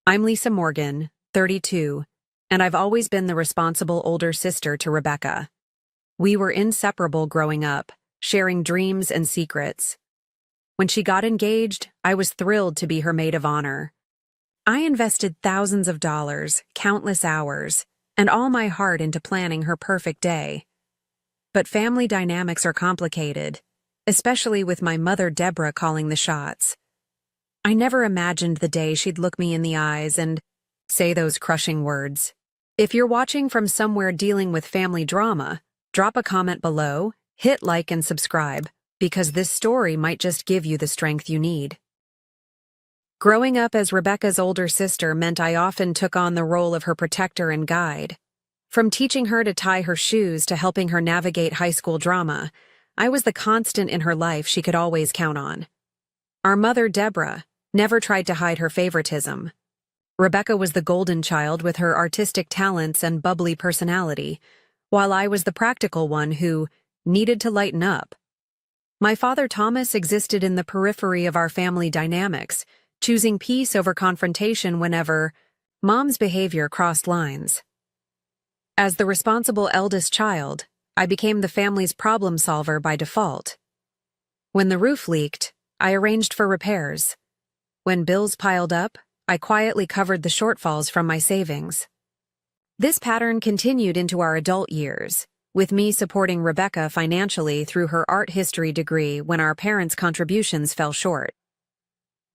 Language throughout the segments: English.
I'm Lisa Morgan, 32, and I've always been the responsible older sister to Rebecca. We were inseparable growing up, sharing dreams and secrets. When she got engaged, I was thrilled to be her maid of honor. I invested thousands of dollars, countless hours, and all my heart into planning her perfect day. But family dynamics are complicated, especially with my mother Deborah calling the shots. I never imagined the day she'd look me in the eyes and say those crushing words. If you're watching from somewhere dealing with family drama, drop a comment below, hit like and subscribe, because this story might just give you the strength you need. Growing up as Rebecca's older sister meant I often took on the role of her protector and guide. From teaching her to tie her shoes to helping her navigate high school drama, I was the constant in her life she could always count on. Our mother, Deborah, never tried to hide her favoritism. Rebecca was the golden child with her artistic talents and bubbly personality, while I was the practical one who needed to lighten up. My father Thomas existed in the periphery of our family dynamics, choosing peace over confrontation whenever Mom's behavior crossed lines. As the responsible eldest child, I became the family's problem solver by default. When the roof leaked, I arranged for repairs. When bills piled up, I quietly covered the shortfalls from my savings. This pattern continued into our adult years, with me supporting Rebecca financially through her art history degree when our parents' contributions fell short.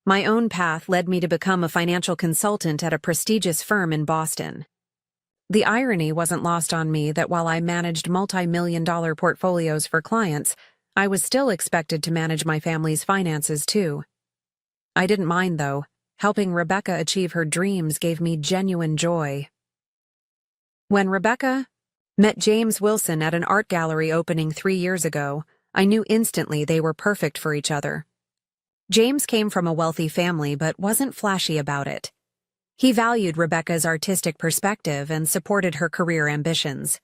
My own path led me to become a financial consultant at a prestigious firm in Boston. The irony wasn't lost on me that while I managed multi-million-dollar portfolios for clients, I was still expected to manage my family's finances too. I didn't mind, though. Helping Rebecca achieve her dreams gave me genuine joy. When Rebecca met James Wilson at an art gallery opening 3 years ago, I knew instantly they were perfect for each other. James came from a wealthy family but wasn't flashy about it. He valued Rebecca's artistic perspective and supported her career ambitions.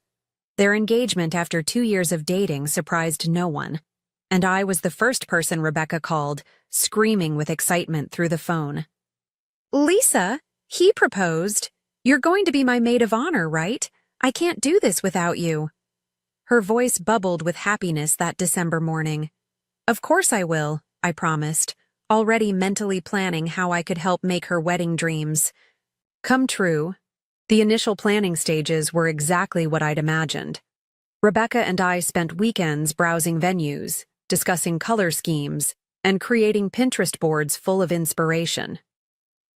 Their engagement after 2 years of dating surprised no one, and I was the first person Rebecca called, screaming with excitement through the phone. "Lisa, he proposed. You're going to be my maid of honor, right? I can't do this without you." Her voice bubbled with happiness that December morning. "Of course I will," I promised, already mentally planning how I could help make her wedding dreams come true. The initial planning stages were exactly what I'd imagined. Rebecca and I spent weekends browsing venues, discussing color schemes, and creating Pinterest boards full of inspiration.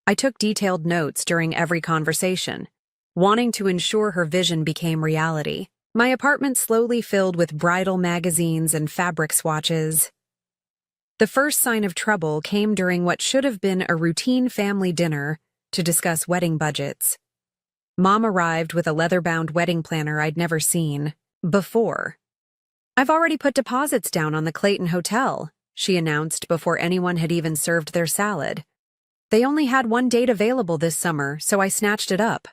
I took detailed notes during every conversation, wanting to ensure her vision became reality. My apartment slowly filled with bridal magazines and fabric swatches. The first sign of trouble came during what should have been a routine family dinner to discuss wedding budgets. Mom arrived with a leather-bound wedding planner I'd never seen before. "I've already put deposits down on the Clayton Hotel," she announced before anyone had even served their salad. "They only had one date available this summer, so I snatched it up."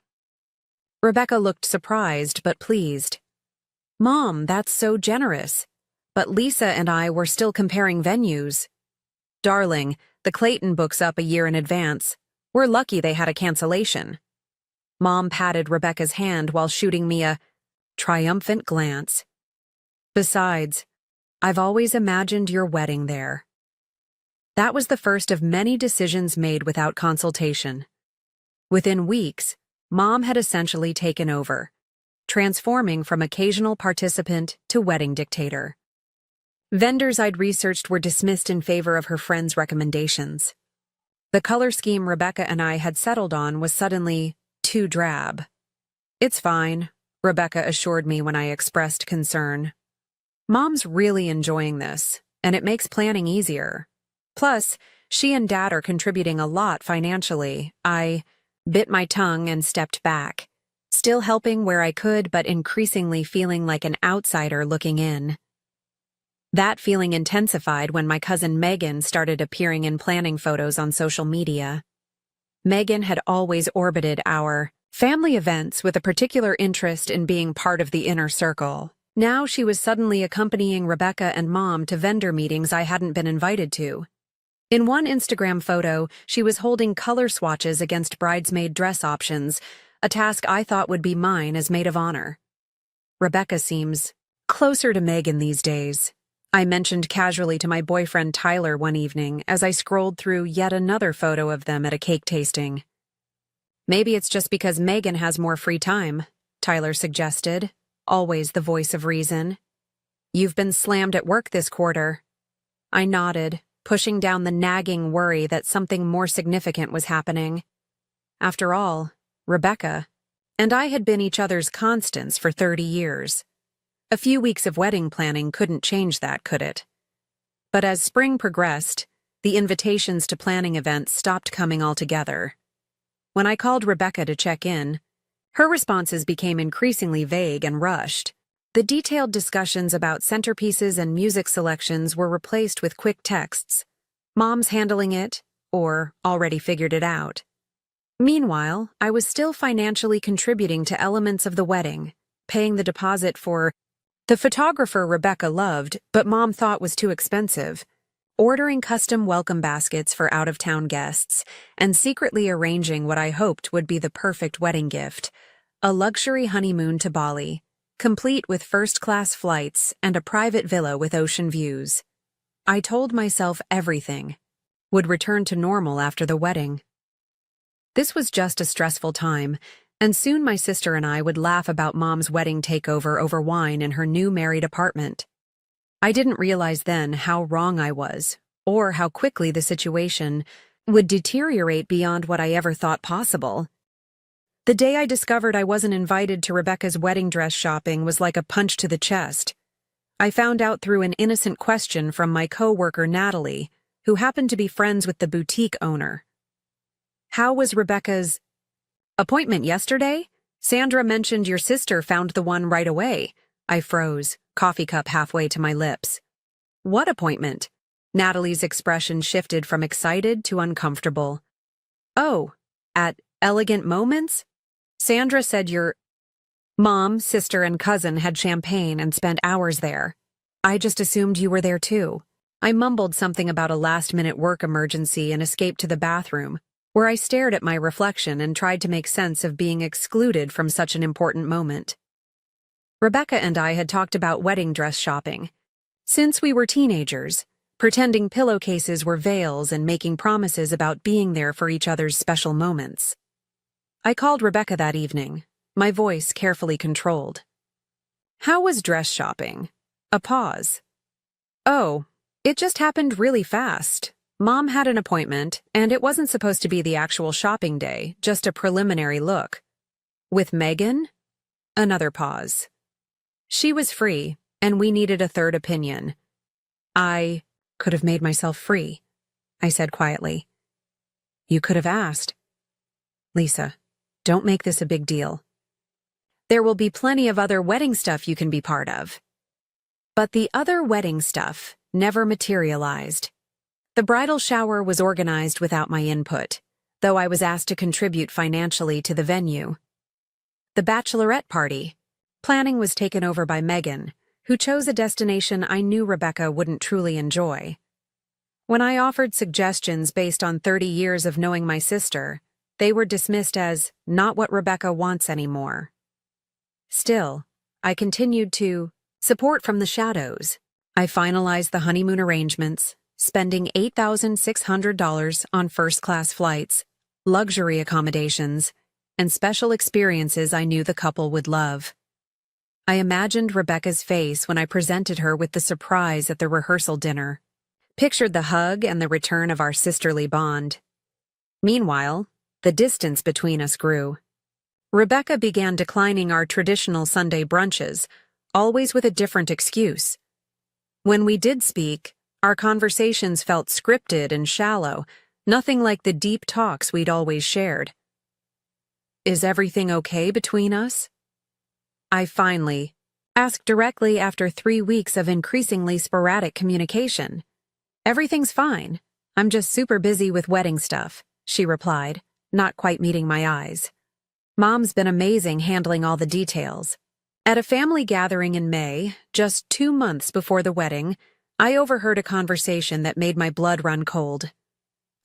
Rebecca looked surprised but pleased. "Mom, that's so generous." But Lisa and I were still comparing venues. "Darling, the Clayton book's up a year in advance. We're lucky they had a cancellation." Mom patted Rebecca's hand while shooting me a triumphant glance. "Besides, I've always imagined your wedding there." That was the first of many decisions made without consultation. Within weeks, Mom had essentially taken over, transforming from occasional participant to wedding dictator. Vendors I'd researched were dismissed in favor of her friends' recommendations. The color scheme Rebecca and I had settled on was suddenly too drab. "It's fine," Rebecca assured me when I expressed concern. "Mom's really enjoying this, and it makes planning easier. Plus, she and Dad are contributing a lot financially." I bit my tongue and stepped back, still helping where I could but increasingly feeling like an outsider looking in. That feeling intensified when my cousin Megan started appearing in planning photos on social media. Megan had always orbited our family events with a particular interest in being part of the inner circle. Now she was suddenly accompanying Rebecca and Mom to vendor meetings I hadn't been invited to. In one Instagram photo, she was holding color swatches against bridesmaid dress options, a task I thought would be mine as maid of honor. Rebecca seems closer to Megan these days, I mentioned casually to my boyfriend Tyler one evening as I scrolled through yet another photo of them at a cake tasting. Maybe it's just because Megan has more free time, Tyler suggested, always the voice of reason. You've been slammed at work this quarter. I nodded, pushing down the nagging worry that something more significant was happening. After all, Rebecca and I had been each other's constants for 30 years. A few weeks of wedding planning couldn't change that, could it? But as spring progressed, the invitations to planning events stopped coming altogether. When I called Rebecca to check in, her responses became increasingly vague and rushed. The detailed discussions about centerpieces and music selections were replaced with quick texts. Mom's handling it, or already figured it out. Meanwhile, I was still financially contributing to elements of the wedding, paying the deposit for the photographer Rebecca loved, but Mom thought was too expensive, ordering custom welcome baskets for out-of-town guests, and secretly arranging what I hoped would be the perfect wedding gift, a luxury honeymoon to Bali, complete with first-class flights and a private villa with ocean views. I told myself everything would return to normal after the wedding. This was just a stressful time, and soon my sister and I would laugh about Mom's wedding takeover over wine in her new married apartment. I didn't realize then how wrong I was, or how quickly the situation would deteriorate beyond what I ever thought possible. The day I discovered I wasn't invited to Rebecca's wedding dress shopping was like a punch to the chest. I found out through an innocent question from my coworker Natalie, who happened to be friends with the boutique owner. How was Rebecca's appointment yesterday? Sandra mentioned your sister found the one right away. I froze, coffee cup halfway to my lips. What appointment? Natalie's expression shifted from excited to uncomfortable. Oh, at Elegant Moments? Sandra said your mom, sister, and cousin had champagne and spent hours there. I just assumed you were there too. I mumbled something about a last-minute work emergency and escaped to the bathroom, where I stared at my reflection and tried to make sense of being excluded from such an important moment. Rebecca and I had talked about wedding dress shopping. Since we were teenagers, pretending pillowcases were veils and making promises about being there for each other's special moments. I called Rebecca that evening, my voice carefully controlled. How was dress shopping? A pause. Oh, it just happened really fast. Mom had an appointment, and it wasn't supposed to be the actual shopping day, just a preliminary look. With Megan? Another pause. She was free, and we needed a third opinion. I could have made myself free, I said quietly. You could have asked. Lisa, don't make this a big deal. There will be plenty of other wedding stuff you can be part of. But the other wedding stuff never materialized. The bridal shower was organized without my input, though I was asked to contribute financially to the venue. The bachelorette party. Planning was taken over by Megan, who chose a destination I knew Rebecca wouldn't truly enjoy. When I offered suggestions based on 30 years of knowing my sister, they were dismissed as not what Rebecca wants anymore. Still, I continued to support from the shadows. I finalized the honeymoon arrangements, spending $8,600 on first-class flights, luxury accommodations, and special experiences I knew the couple would love. I imagined Rebecca's face when I presented her with the surprise at the rehearsal dinner, pictured the hug and the return of our sisterly bond. Meanwhile, the distance between us grew. Rebecca began declining our traditional Sunday brunches, always with a different excuse. When we did speak, our conversations felt scripted and shallow, nothing like the deep talks we'd always shared. Is everything okay between us? I finally asked directly after 3 weeks of increasingly sporadic communication. Everything's fine. I'm just super busy with wedding stuff, she replied, not quite meeting my eyes. Mom's been amazing handling all the details. At a family gathering in May, just 2 months before the wedding, I overheard a conversation that made my blood run cold.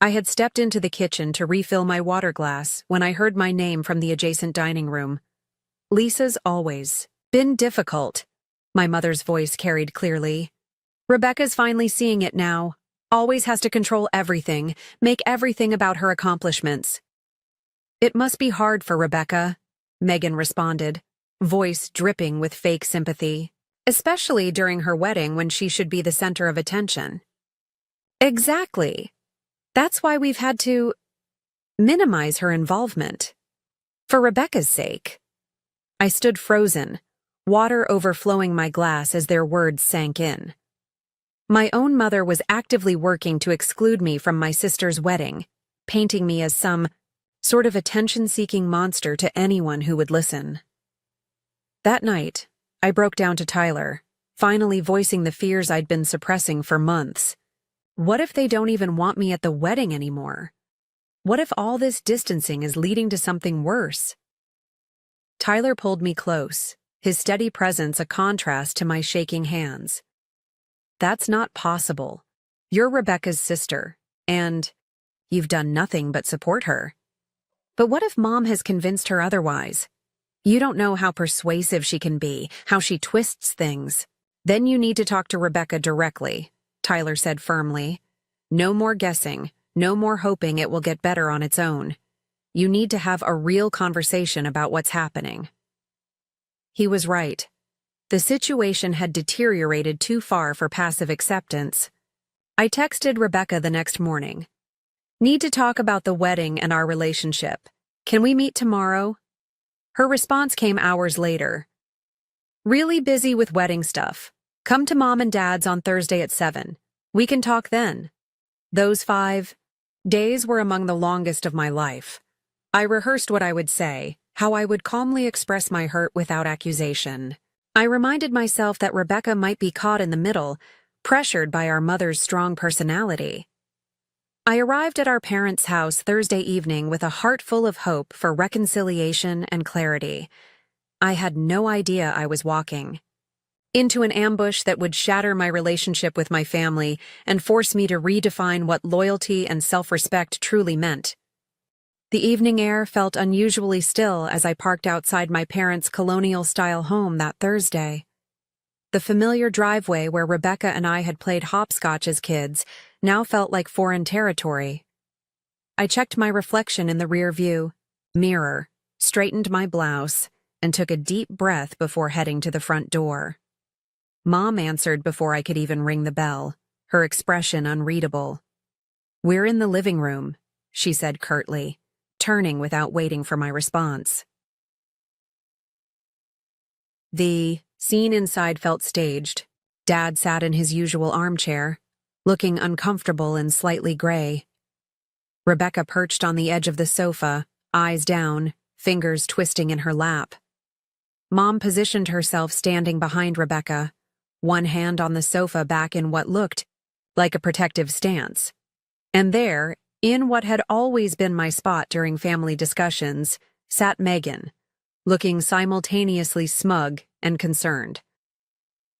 I had stepped into the kitchen to refill my water glass when I heard my name from the adjacent dining room. Lisa's always been difficult, my mother's voice carried clearly. Rebecca's finally seeing it now. Always has to control everything, make everything about her accomplishments. It must be hard for Rebecca, Megan responded, voice dripping with fake sympathy, especially during her wedding when she should be the center of attention. Exactly. That's why we've had to minimize her involvement. For Rebecca's sake. I stood frozen, water overflowing my glass as their words sank in. My own mother was actively working to exclude me from my sister's wedding, painting me as some sort of attention-seeking monster to anyone who would listen. That night, I broke down to Tyler, finally voicing the fears I'd been suppressing for months. What if they don't even want me at the wedding anymore? What if all this distancing is leading to something worse? Tyler pulled me close, his steady presence a contrast to my shaking hands. That's not possible. You're Rebecca's sister, and you've done nothing but support her. But what if Mom has convinced her otherwise? You don't know how persuasive she can be, how she twists things. Then you need to talk to Rebecca directly, Tyler said firmly. No more guessing, no more hoping it will get better on its own. You need to have a real conversation about what's happening. He was right. The situation had deteriorated too far for passive acceptance. I texted Rebecca the next morning. Need to talk about the wedding and our relationship. Can we meet tomorrow? Her response came hours later. Really busy with wedding stuff. Come to Mom and Dad's on Thursday at 7. We can talk then. Those 5 days were among the longest of my life. I rehearsed what I would say, how I would calmly express my hurt without accusation. I reminded myself that Rebecca might be caught in the middle, pressured by our mother's strong personality. I arrived at our parents' house Thursday evening with a heart full of hope for reconciliation and clarity. I had no idea I was walking into an ambush that would shatter my relationship with my family and force me to redefine what loyalty and self-respect truly meant. The evening air felt unusually still as I parked outside my parents' colonial-style home that Thursday. The familiar driveway where Rebecca and I had played hopscotch as kids now felt like foreign territory. I checked my reflection in the rear-view mirror, straightened my blouse, and took a deep breath before heading to the front door. Mom answered before I could even ring the bell, her expression unreadable. "We're in the living room," she said curtly, turning without waiting for my response. The scene inside felt staged. Dad sat in his usual armchair, looking uncomfortable and slightly gray. Rebecca perched on the edge of the sofa, eyes down, fingers twisting in her lap. Mom positioned herself standing behind Rebecca, one hand on the sofa back in what looked like a protective stance. And there, in what had always been my spot during family discussions, sat Megan, looking simultaneously smug and concerned.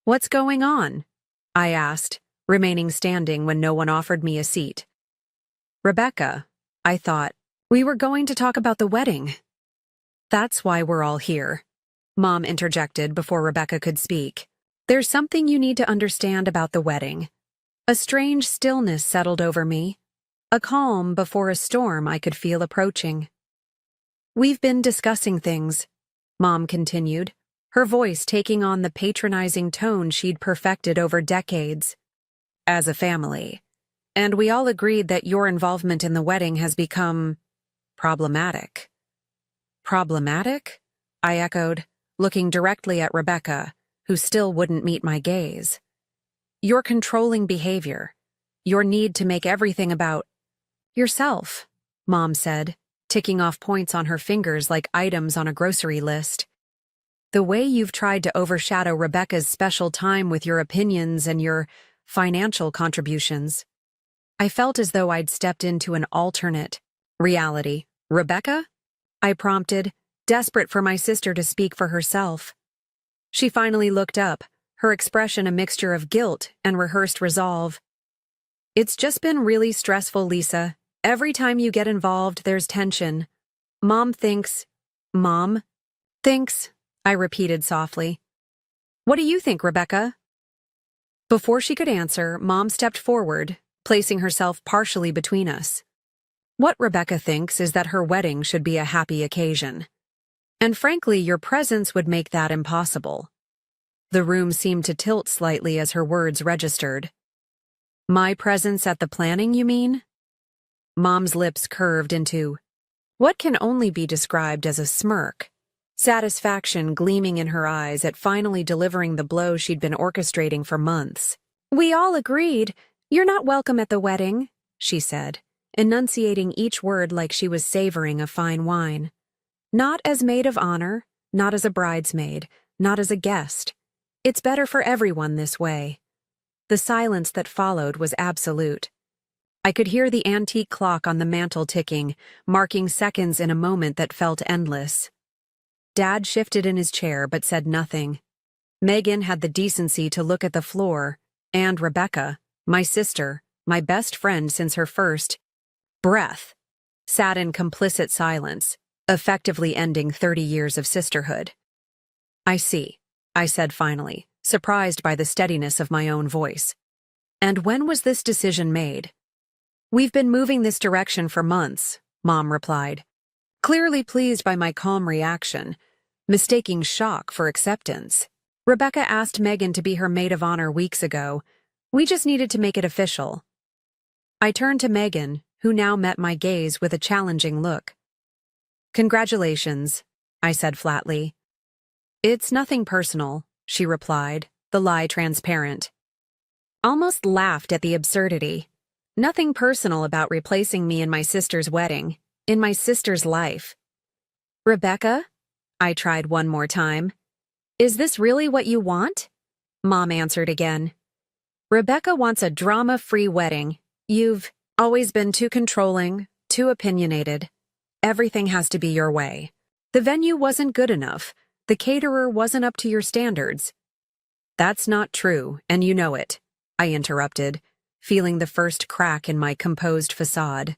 "What's going on?" I asked, remaining standing when no one offered me a seat. "Rebecca," I thought, "we were going to talk about the wedding." "That's why we're all here," Mom interjected before Rebecca could speak. "There's something you need to understand about the wedding." A strange stillness settled over me, a calm before a storm I could feel approaching. "We've been discussing things," Mom continued, her voice taking on the patronizing tone she'd perfected over decades. "As a family. And we all agreed that your involvement in the wedding has become problematic." "Problematic?" I echoed, looking directly at Rebecca, who still wouldn't meet my gaze. "Your controlling behavior, your need to make everything about yourself," Mom said, ticking off points on her fingers like items on a grocery list. "The way you've tried to overshadow Rebecca's special time with your opinions and your financial contributions." I felt as though I'd stepped into an alternate reality. "Rebecca?" I prompted, desperate for my sister to speak for herself. She finally looked up, her expression a mixture of guilt and rehearsed resolve. "It's just been really stressful, Lisa. Every time you get involved, there's tension. Mom thinks, Mom thinks, I repeated softly. What do you think, Rebecca? Before she could answer, Mom stepped forward, placing herself partially between us. What Rebecca thinks is that her wedding should be a happy occasion. And frankly, your presence would make that impossible. The room seemed to tilt slightly as her words registered. My presence at the planning, you mean? Mom's lips curved into what can only be described as a smirk, satisfaction gleaming in her eyes at finally delivering the blow she'd been orchestrating for months. We all agreed. You're not welcome at the wedding, she said, enunciating each word like she was savoring a fine wine. Not as maid of honor, not as a bridesmaid, not as a guest. It's better for everyone this way. The silence that followed was absolute. I could hear the antique clock on the mantel ticking, marking seconds in a moment that felt endless. Dad shifted in his chair but said nothing. Megan had the decency to look at the floor, and Rebecca, my sister, my best friend since her first breath, sat in complicit silence, effectively ending 30 years of sisterhood. I see, I said finally, surprised by the steadiness of my own voice. And when was this decision made? We've been moving this direction for months, Mom replied, clearly pleased by my calm reaction, mistaking shock for acceptance. Rebecca asked Megan to be her maid of honor weeks ago. We just needed to make it official. I turned to Megan, who now met my gaze with a challenging look. Congratulations, I said flatly. It's nothing personal, she replied, the lie transparent. Almost laughed at the absurdity. Nothing personal about replacing me in my sister's wedding, in my sister's life. Rebecca? I tried one more time. Is this really what you want? Mom answered again. Rebecca wants a drama-free wedding. You've always been too controlling, too opinionated. Everything has to be your way. The venue wasn't good enough. The caterer wasn't up to your standards. That's not true, and you know it, I interrupted, feeling the first crack in my composed facade.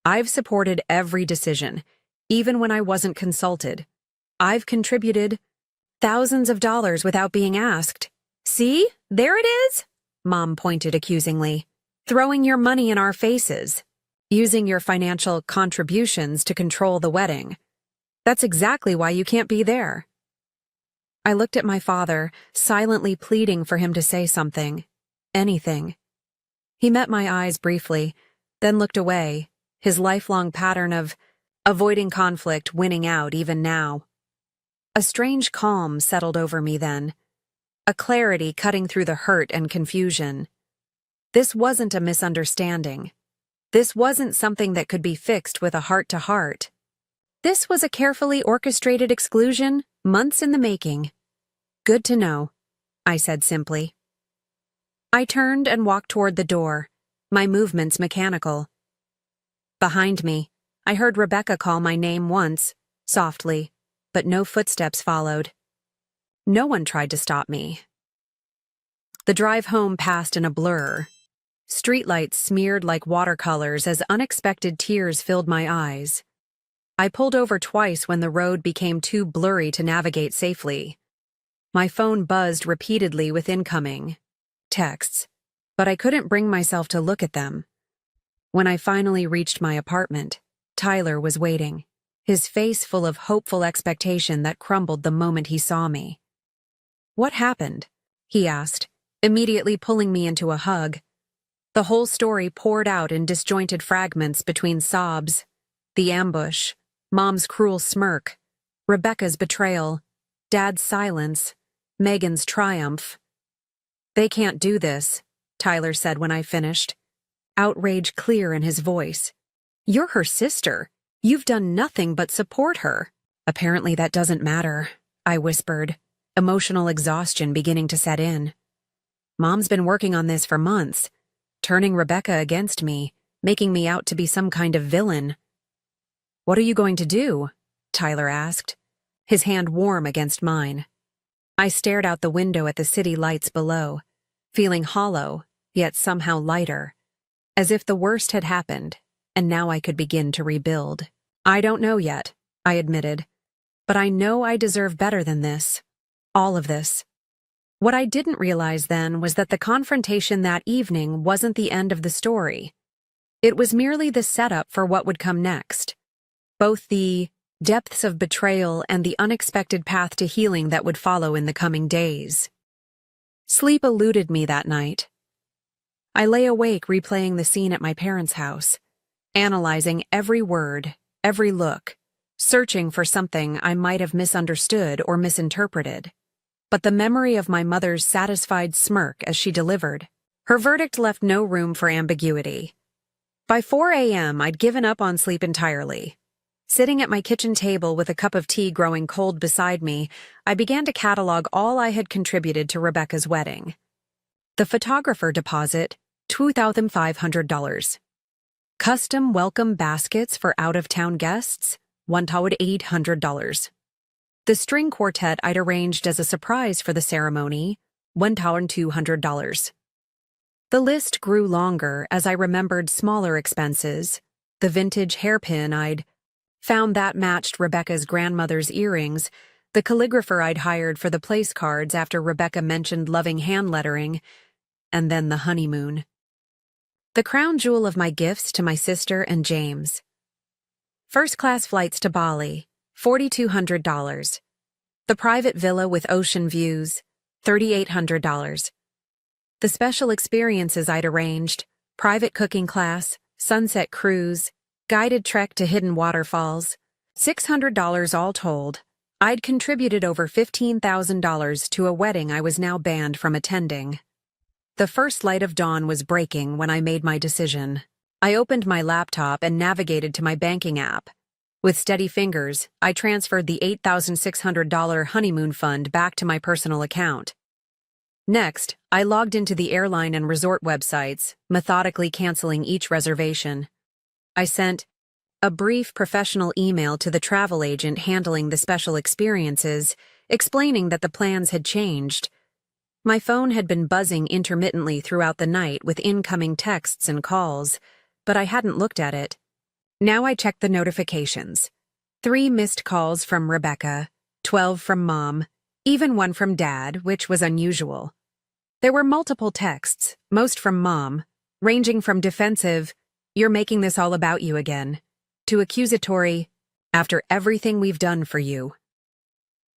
I've supported every decision, even when I wasn't consulted. I've contributed thousands of dollars without being asked. See, there it is, Mom pointed accusingly. Throwing your money in our faces. Using your financial contributions to control the wedding. That's exactly why you can't be there. I looked at my father, silently pleading for him to say something. Anything. He met my eyes briefly, then looked away, his lifelong pattern of avoiding conflict winning out even now. A strange calm settled over me then, a clarity cutting through the hurt and confusion. This wasn't a misunderstanding. This wasn't something that could be fixed with a heart-to-heart. This was a carefully orchestrated exclusion, months in the making. Good to know, I said simply. I turned and walked toward the door, my movements mechanical. Behind me, I heard Rebecca call my name once, softly, but no footsteps followed. No one tried to stop me. The drive home passed in a blur. Streetlights smeared like watercolors as unexpected tears filled my eyes. I pulled over twice when the road became too blurry to navigate safely. My phone buzzed repeatedly with incoming texts, but I couldn't bring myself to look at them. When I finally reached my apartment, Tyler was waiting, his face full of hopeful expectation that crumbled the moment he saw me. What happened? He asked, immediately pulling me into a hug. The whole story poured out in disjointed fragments between sobs, the ambush, Mom's cruel smirk, Rebecca's betrayal, Dad's silence, Megan's triumph. They can't do this, Tyler said when I finished, outrage clear in his voice. You're her sister. You've done nothing but support her. Apparently that doesn't matter, I whispered, emotional exhaustion beginning to set in. Mom's been working on this for months, turning Rebecca against me, making me out to be some kind of villain. What are you going to do? Tyler asked, his hand warm against mine. I stared out the window at the city lights below, feeling hollow, yet somehow lighter, as if the worst had happened, and now I could begin to rebuild. I don't know yet, I admitted, but I know I deserve better than this. All of this. What I didn't realize then was that the confrontation that evening wasn't the end of the story. It was merely the setup for what would come next. Both the depths of betrayal and the unexpected path to healing that would follow in the coming days. Sleep eluded me that night. I lay awake replaying the scene at my parents' house, analyzing every word, every look, searching for something I might have misunderstood or misinterpreted. But the memory of my mother's satisfied smirk as she delivered, her verdict left no room for ambiguity. By 4 a.m., I'd given up on sleep entirely. Sitting at my kitchen table with a cup of tea growing cold beside me, I began to catalog all I had contributed to Rebecca's wedding. The photographer deposit, $2,500. Custom welcome baskets for out-of-town guests, $1,800. The string quartet I'd arranged as a surprise for the ceremony, $1,200. The list grew longer as I remembered smaller expenses, the vintage hairpin I'd found that matched Rebecca's grandmother's earrings, the calligrapher I'd hired for the place cards after Rebecca mentioned loving hand lettering, and then the honeymoon. The crown jewel of my gifts to my sister and James. First-class flights to Bali, $4,200. The private villa with ocean views, $3,800. The special experiences I'd arranged, private cooking class, sunset cruise, guided trek to hidden waterfalls, $600 all told. I'd contributed over $15,000 to a wedding I was now banned from attending. The first light of dawn was breaking when I made my decision. I opened my laptop and navigated to my banking app. With steady fingers, I transferred the $8,600 honeymoon fund back to my personal account. Next, I logged into the airline and resort websites, methodically canceling each reservation. I sent a brief professional email to the travel agent handling the special experiences, explaining that the plans had changed. My phone had been buzzing intermittently throughout the night with incoming texts and calls, but I hadn't looked at it. Now I checked the notifications. 3 missed calls from Rebecca, 12 from Mom, even one from Dad, which was unusual. There were multiple texts, most from Mom, ranging from defensive, "You're making this all about you again," to accusatory, "After everything we've done for you."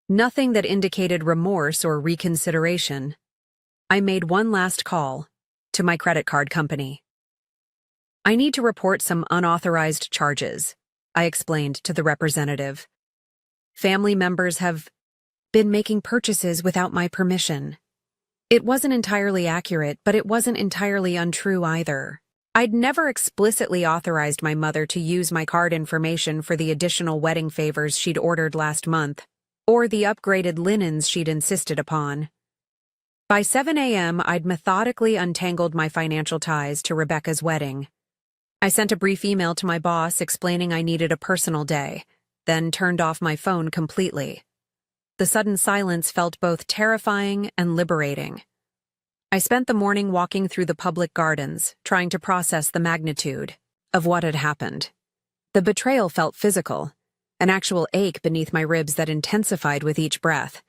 Nothing that indicated remorse or reconsideration. I made one last call to my credit card company. "I need to report some unauthorized charges," I explained to the representative. "Family members have been making purchases without my permission." It wasn't entirely accurate, but it wasn't entirely untrue either. I'd never explicitly authorized my mother to use my card information for the additional wedding favors she'd ordered last month, or the upgraded linens she'd insisted upon. By 7 a.m., I'd methodically untangled my financial ties to Rebecca's wedding. I sent a brief email to my boss explaining I needed a personal day, then turned off my phone completely. The sudden silence felt both terrifying and liberating. I spent the morning walking through the public gardens, trying to process the magnitude of what had happened. The betrayal felt physical, an actual ache beneath my ribs that intensified with each breath.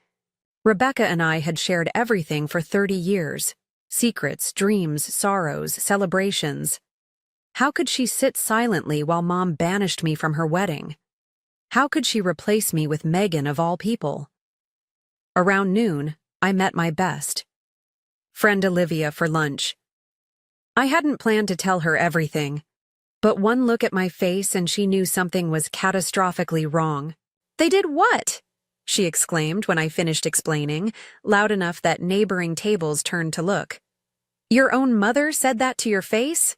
Rebecca and I had shared everything for 30 years. Secrets, dreams, sorrows, celebrations. How could she sit silently while Mom banished me from her wedding? How could she replace me with Megan of all people? Around noon, I met my best friend Olivia for lunch. I hadn't planned to tell her everything, but one look at my face and she knew something was catastrophically wrong. "They did what?" she exclaimed when I finished explaining, loud enough that neighboring tables turned to look. "Your own mother said that to your face?"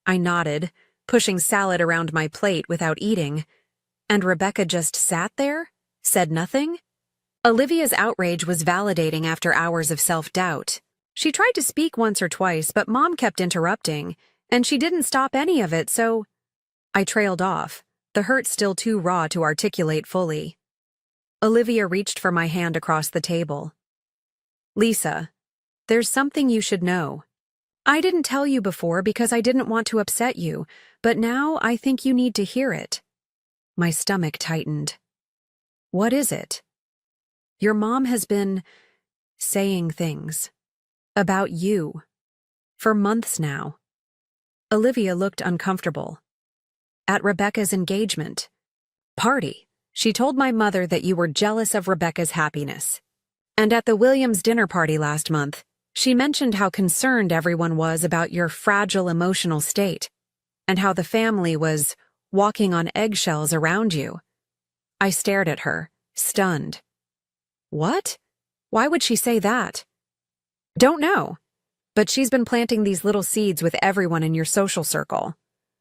I nodded, pushing salad around my plate without eating. And Rebecca just sat there? Said nothing? Olivia's outrage was validating after hours of self-doubt. She tried to speak once or twice, but Mom kept interrupting, and she didn't stop any of it, so I trailed off, the hurt still too raw to articulate fully. Olivia reached for my hand across the table. "Lisa, there's something you should know." I didn't tell you before because I didn't want to upset you, but now I think you need to hear it. My stomach tightened. What is it? Your mom has been saying things about you for months now. Olivia looked uncomfortable. At Rebecca's engagement party, she told my mother that you were jealous of Rebecca's happiness. And at the Williams dinner party last month, she mentioned how concerned everyone was about your fragile emotional state, and how the family was walking on eggshells around you. I stared at her, stunned. What? Why would she say that? Don't know. But she's been planting these little seeds with everyone in your social circle.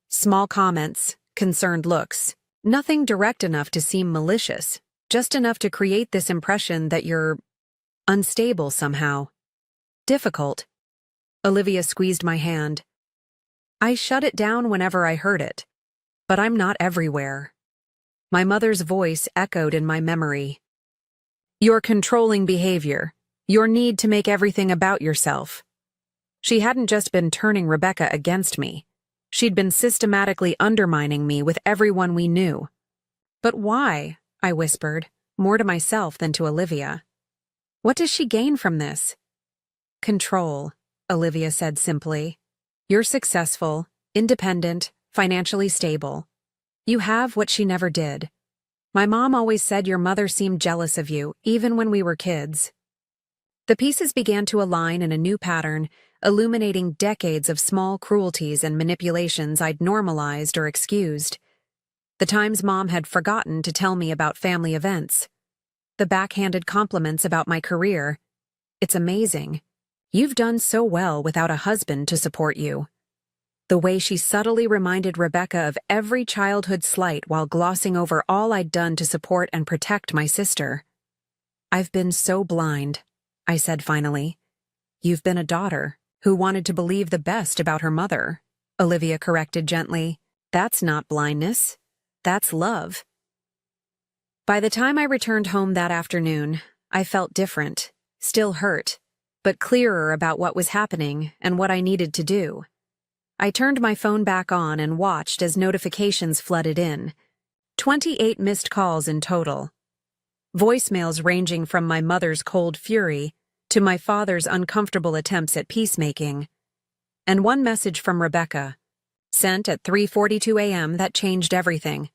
Small comments, concerned looks. Nothing direct enough to seem malicious, just enough to create this impression that you're unstable somehow. Difficult. Olivia squeezed my hand. I shut it down whenever I heard it, but I'm not everywhere. My mother's voice echoed in my memory. Your controlling behavior, your need to make everything about yourself. She hadn't just been turning Rebecca against me. She'd been systematically undermining me with everyone we knew. But why? I whispered, more to myself than to Olivia. What does she gain from this? Control, Olivia said simply. You're successful, independent, financially stable. You have what she never did. My mom always said your mother seemed jealous of you, even when we were kids. The pieces began to align in a new pattern, illuminating decades of small cruelties and manipulations I'd normalized or excused. The times Mom had forgotten to tell me about family events. The backhanded compliments about my career. It's amazing. You've done so well without a husband to support you. The way she subtly reminded Rebecca of every childhood slight while glossing over all I'd done to support and protect my sister. I've been so blind, I said finally. You've been a daughter who wanted to believe the best about her mother, Olivia corrected gently. That's not blindness. That's love. By the time I returned home that afternoon, I felt different, still hurt, but clearer about what was happening and what I needed to do. I turned my phone back on and watched as notifications flooded in. 28 missed calls in total. Voicemails ranging from my mother's cold fury to my father's uncomfortable attempts at peacemaking. And one message from Rebecca, sent at 3:42 a.m. that changed everything.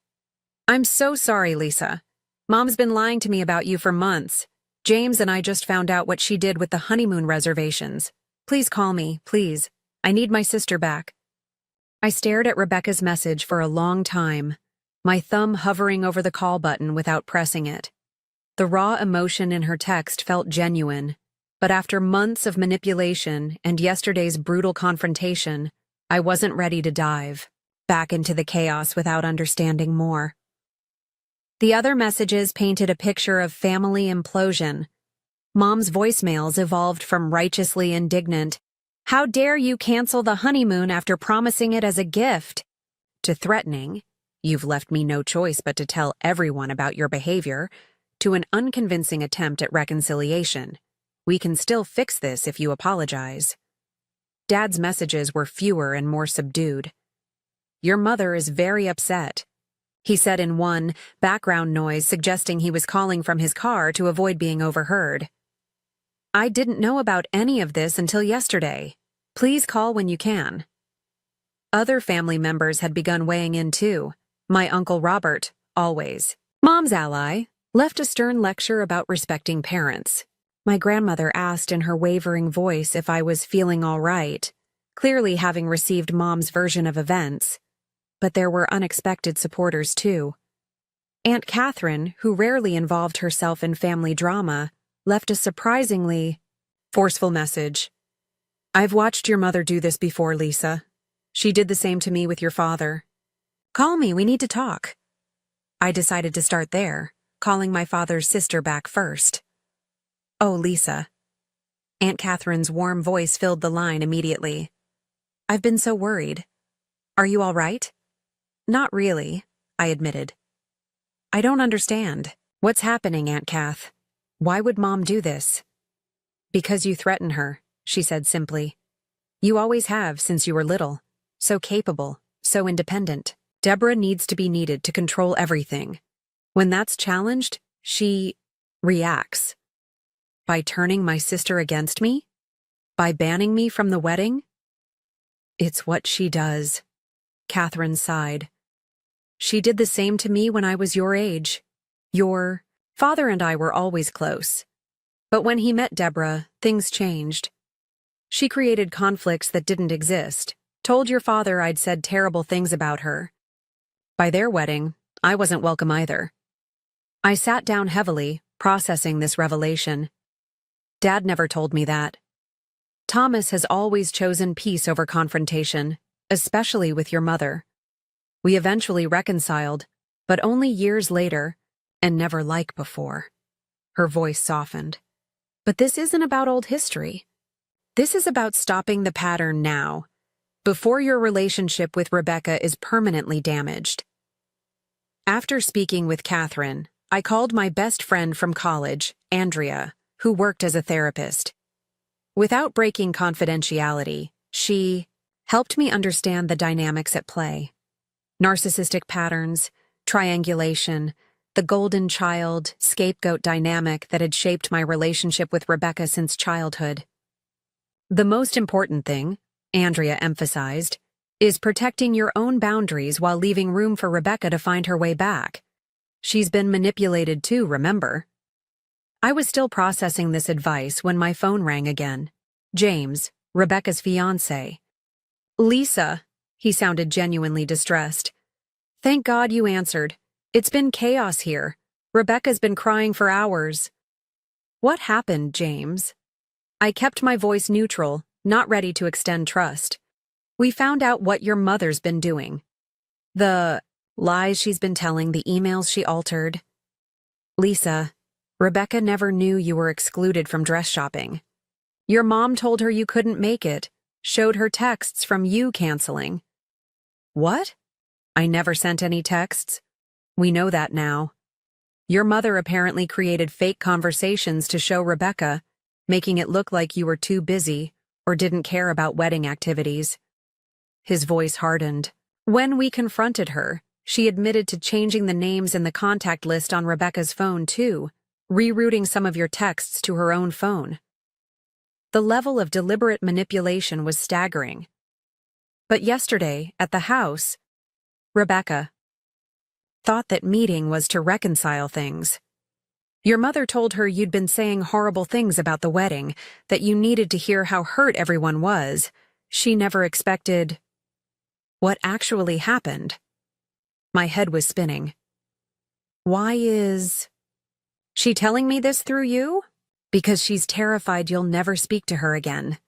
I'm so sorry, Lisa. Mom's been lying to me about you for months. James and I just found out what she did with the honeymoon reservations. Please call me, please. I need my sister back. I stared at Rebecca's message for a long time, my thumb hovering over the call button without pressing it. The raw emotion in her text felt genuine, but after months of manipulation and yesterday's brutal confrontation, I wasn't ready to dive back into the chaos without understanding more. The other messages painted a picture of family implosion. Mom's voicemails evolved from righteously indignant, "How dare you cancel the honeymoon after promising it as a gift?" to threatening, "You've left me no choice but to tell everyone about your behavior," to an unconvincing attempt at reconciliation. "We can still fix this if you apologize." Dad's messages were fewer and more subdued. "Your mother is very upset," he said in one, background noise suggesting he was calling from his car to avoid being overheard. "I didn't know about any of this until yesterday. Please call when you can." Other family members had begun weighing in too. My Uncle Robert, always Mom's ally, left a stern lecture about respecting parents. My grandmother asked in her wavering voice if I was feeling all right, clearly having received Mom's version of events. But there were unexpected supporters too. Aunt Catherine, who rarely involved herself in family drama, left a surprisingly forceful message. "I've watched your mother do this before, Lisa. She did the same to me with your father. Call me, we need to talk." I decided to start there, calling my father's sister back first. "Oh, Lisa." Aunt Catherine's warm voice filled the line immediately. "I've been so worried. Are you all right?" "Not really," I admitted. "I don't understand. What's happening, Aunt Kath? Why would Mom do this?" "Because you threaten her," she said simply. You always have since you were little. So capable, so independent. Deborah needs to be needed to control everything. When that's challenged, she reacts. By turning my sister against me? By banning me from the wedding? It's what she does. Catherine sighed. She did the same to me when I was your age. Your father and I were always close. But when he met Deborah, things changed. She created conflicts that didn't exist, told your father I'd said terrible things about her. By their wedding, I wasn't welcome either. I sat down heavily, processing this revelation. Dad never told me that. Thomas has always chosen peace over confrontation, especially with your mother. We eventually reconciled, but only years later, and never like before. Her voice softened. But this isn't about old history. This is about stopping the pattern now, before your relationship with Rebecca is permanently damaged. After speaking with Catherine, I called my best friend from college, Andrea, who worked as a therapist. Without breaking confidentiality, she helped me understand the dynamics at play. Narcissistic patterns, triangulation, the golden child, scapegoat dynamic that had shaped my relationship with Rebecca since childhood. The most important thing, Andrea emphasized, is protecting your own boundaries while leaving room for Rebecca to find her way back. She's been manipulated too, remember? I was still processing this advice when my phone rang again. James, Rebecca's fiancé. Lisa, he sounded genuinely distressed. Thank God you answered. It's been chaos here. Rebecca's been crying for hours. What happened, James? I kept my voice neutral, not ready to extend trust. We found out what your mother's been doing. The lies she's been telling, the emails she altered. Lisa, Rebecca never knew you were excluded from dress shopping. Your mom told her you couldn't make it, showed her texts from you canceling. What? I never sent any texts. We know that now. Your mother apparently created fake conversations to show Rebecca, making it look like you were too busy or didn't care about wedding activities. His voice hardened. When we confronted her, she admitted to changing the names in the contact list on Rebecca's phone too, rerouting some of your texts to her own phone. The level of deliberate manipulation was staggering. But yesterday, at the house, Rebecca thought that meeting was to reconcile things. Your mother told her you'd been saying horrible things about the wedding, that you needed to hear how hurt everyone was. She never expected what actually happened. My head was spinning. Why is she telling me this through you? Because she's terrified you'll never speak to her again.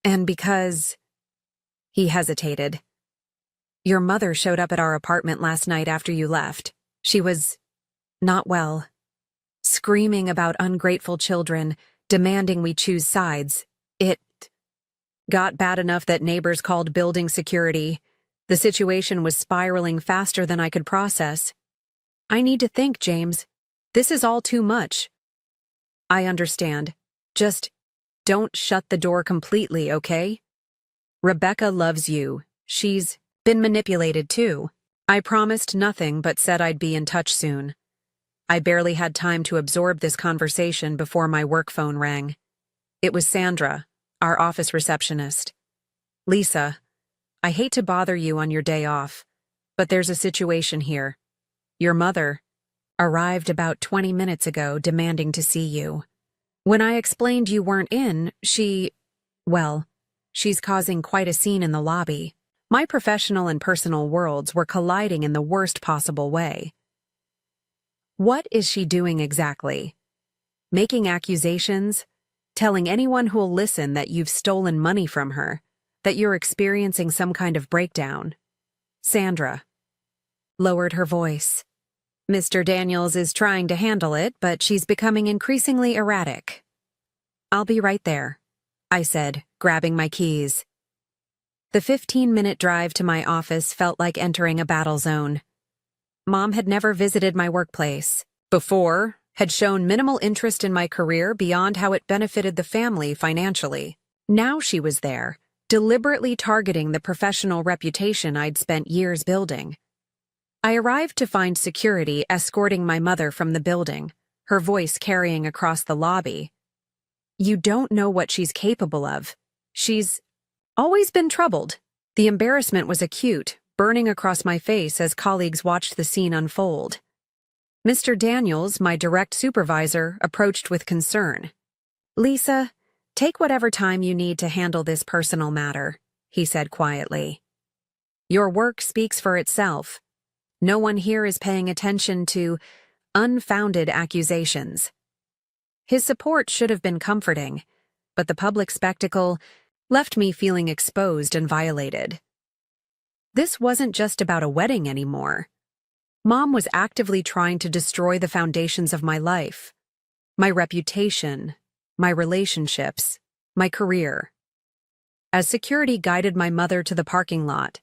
And because... He hesitated. Your mother showed up at our apartment last night after you left. She was not well. Screaming about ungrateful children, demanding we choose sides. It got bad enough that neighbors called building security. The situation was spiraling faster than I could process. I need to think, James. This is all too much. I understand. Just don't shut the door completely, okay? Rebecca loves you. She's been manipulated too. I promised nothing but said I'd be in touch soon. I barely had time to absorb this conversation before my work phone rang. It was Sandra, our office receptionist. Lisa, I hate to bother you on your day off, but there's a situation here. Your mother arrived about 20 minutes ago demanding to see you. When I explained you weren't in, she's causing quite a scene in the lobby. My professional and personal worlds were colliding in the worst possible way. What is she doing exactly? Making accusations? Telling anyone who'll listen that you've stolen money from her? That you're experiencing some kind of breakdown? Sandra lowered her voice. Mr. Daniels is trying to handle it, but she's becoming increasingly erratic. I'll be right there, I said, grabbing my keys. The 15-minute drive to my office felt like entering a battle zone. Mom had never visited my workplace before, had shown minimal interest in my career beyond how it benefited the family financially. Now she was there, deliberately targeting the professional reputation I'd spent years building. I arrived to find security escorting my mother from the building, her voice carrying across the lobby. "You don't know what she's capable of. She's always been troubled." The embarrassment was acute, burning across my face as colleagues watched the scene unfold. Mr. Daniels, my direct supervisor, approached with concern. "Lisa, take whatever time you need to handle this personal matter," he said quietly. "Your work speaks for itself. No one here is paying attention to unfounded accusations." His support should have been comforting, but the public spectacle left me feeling exposed and violated. This wasn't just about a wedding anymore. Mom was actively trying to destroy the foundations of my life, my reputation, my relationships, my career. As security guided my mother to the parking lot,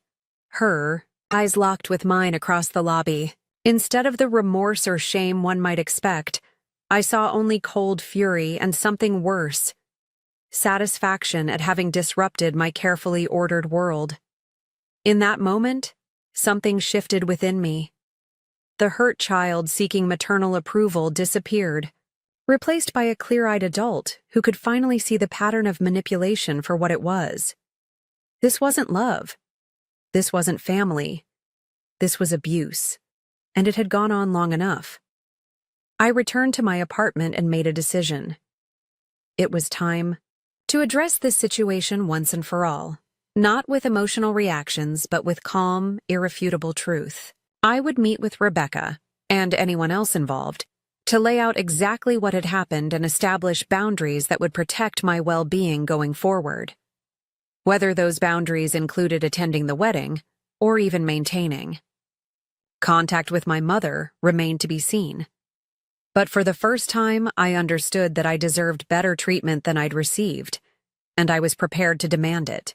her eyes locked with mine across the lobby. Instead of the remorse or shame one might expect, I saw only cold fury and something worse: satisfaction at having disrupted my carefully ordered world. In that moment, something shifted within me. The hurt child seeking maternal approval disappeared, replaced by a clear-eyed adult who could finally see the pattern of manipulation for what it was. This wasn't love. This wasn't family. This was abuse, and it had gone on long enough. I returned to my apartment and made a decision. It was time to address this situation once and for all, not with emotional reactions, but with calm, irrefutable truth. I would meet with Rebecca, and anyone else involved, to lay out exactly what had happened and establish boundaries that would protect my well-being going forward. Whether those boundaries included attending the wedding, or even maintaining. Contact with my mother remained to be seen. But for the first time, I understood that I deserved better treatment than I'd received, and I was prepared to demand it.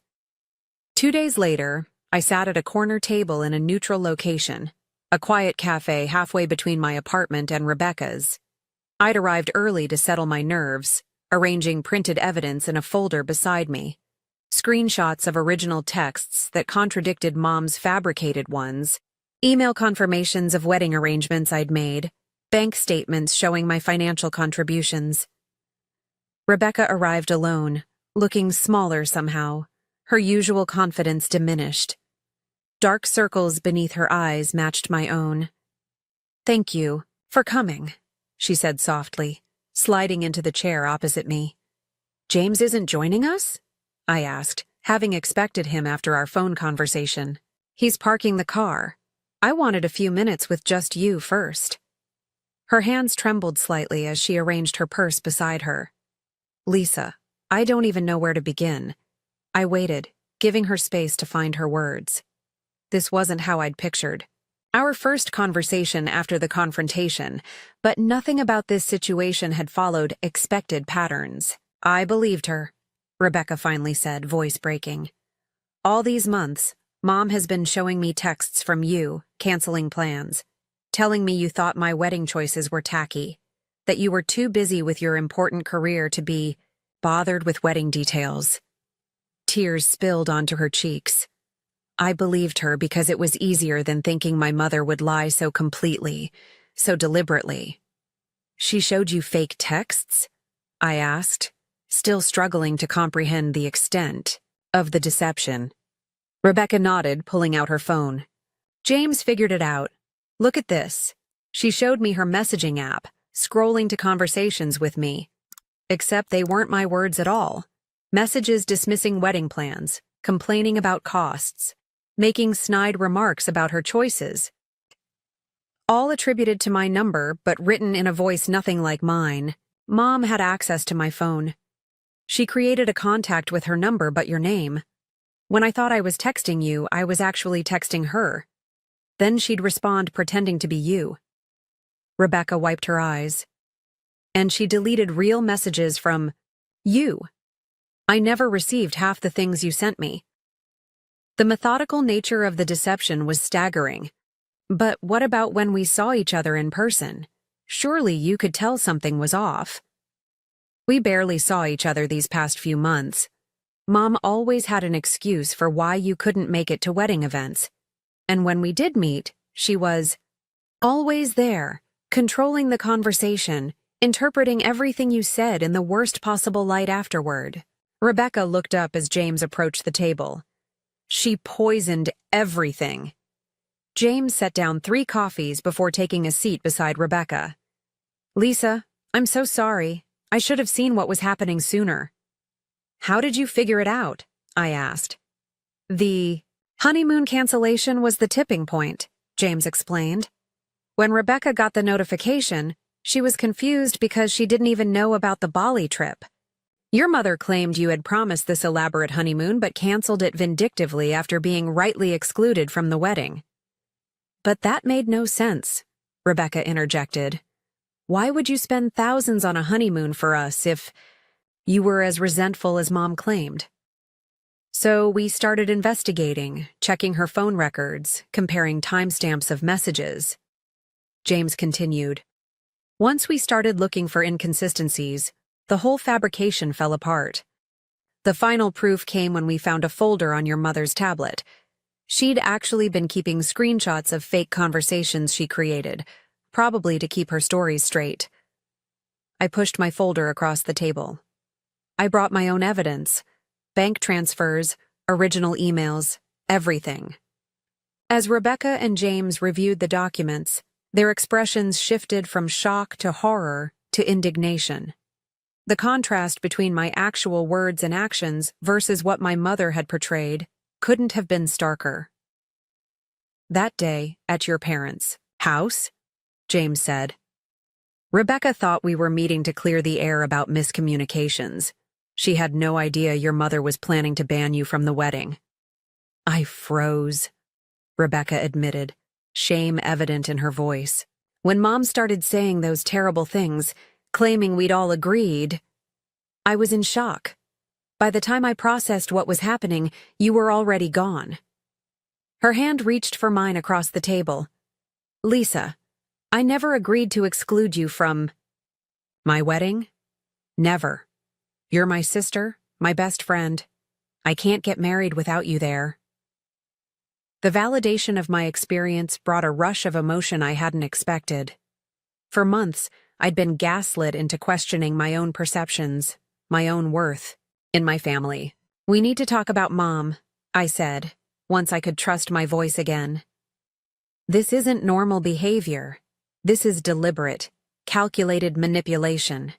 2 days later, I sat at a corner table in a neutral location, a quiet cafe halfway between my apartment and Rebecca's. I'd arrived early to settle my nerves, arranging printed evidence in a folder beside me. Screenshots of original texts that contradicted Mom's fabricated ones, email confirmations of wedding arrangements I'd made, bank statements showing my financial contributions. Rebecca arrived alone, looking smaller somehow, her usual confidence diminished. Dark circles beneath her eyes matched my own. "Thank you for coming," she said softly, sliding into the chair opposite me. "James isn't joining us?" I asked, having expected him after our phone conversation. "He's parking the car. I wanted a few minutes with just you first." Her hands trembled slightly as she arranged her purse beside her. "Lisa, I don't even know where to begin." I waited, giving her space to find her words. This wasn't how I'd pictured our first conversation after the confrontation, but nothing about this situation had followed expected patterns. "I believed her," Rebecca finally said, voice breaking. "All these months, Mom has been showing me texts from you, canceling plans, telling me you thought my wedding choices were tacky, that you were too busy with your important career to be bothered with wedding details." Tears spilled onto her cheeks. I believed her because it was easier than thinking my mother would lie so completely, so deliberately. "She showed you fake texts?" I asked, still struggling to comprehend the extent of the deception. Rebecca nodded, pulling out her phone. "James figured it out. Look at this." She showed me her messaging app, scrolling to conversations with me. Except they weren't my words at all. Messages dismissing wedding plans, complaining about costs, making snide remarks about her choices. All attributed to my number, but written in a voice nothing like mine. Mom had access to my phone. She created a contact with her number but your name. When I thought I was texting you, I was actually texting her. Then she'd respond pretending to be you. Rebecca wiped her eyes. And she deleted real messages from you. I never received half the things you sent me. The methodical nature of the deception was staggering. But what about when we saw each other in person? Surely you could tell something was off. We barely saw each other these past few months. Mom always had an excuse for why you couldn't make it to wedding events. And when we did meet, she was always there, controlling the conversation, interpreting everything you said in the worst possible light afterward. Rebecca looked up as James approached the table. She poisoned everything. James set down 3 coffees before taking a seat beside Rebecca. Lisa, I'm so sorry. I should have seen what was happening sooner. How did you figure it out? I asked. The honeymoon cancellation was the tipping point, James explained. When Rebecca got the notification, she was confused because she didn't even know about the Bali trip. Your mother claimed you had promised this elaborate honeymoon but canceled it vindictively after being rightly excluded from the wedding. But that made no sense, Rebecca interjected. Why would you spend thousands on a honeymoon for us if you were as resentful as Mom claimed? So we started investigating, checking her phone records, comparing timestamps of messages. James continued. Once we started looking for inconsistencies, the whole fabrication fell apart. The final proof came when we found a folder on your mother's tablet. She'd actually been keeping screenshots of fake conversations she created, probably to keep her stories straight. I pushed my folder across the table. I brought my own evidence, bank transfers, original emails, everything. As Rebecca and James reviewed the documents, their expressions shifted from shock to horror to indignation. The contrast between my actual words and actions versus what my mother had portrayed couldn't have been starker. That day, at your parents' house, James said. Rebecca thought we were meeting to clear the air about miscommunications. She had no idea your mother was planning to ban you from the wedding. I froze, Rebecca admitted, shame evident in her voice. When Mom started saying those terrible things, claiming we'd all agreed, I was in shock. By the time I processed what was happening, you were already gone. Her hand reached for mine across the table. Lisa, I never agreed to exclude you from my wedding. Never. You're my sister, my best friend. I can't get married without you there. The validation of my experience brought a rush of emotion I hadn't expected. For months, I'd been gaslit into questioning my own perceptions, my own worth, in my family. We need to talk about Mom, I said, once I could trust my voice again. This isn't normal behavior. This is deliberate, calculated manipulation.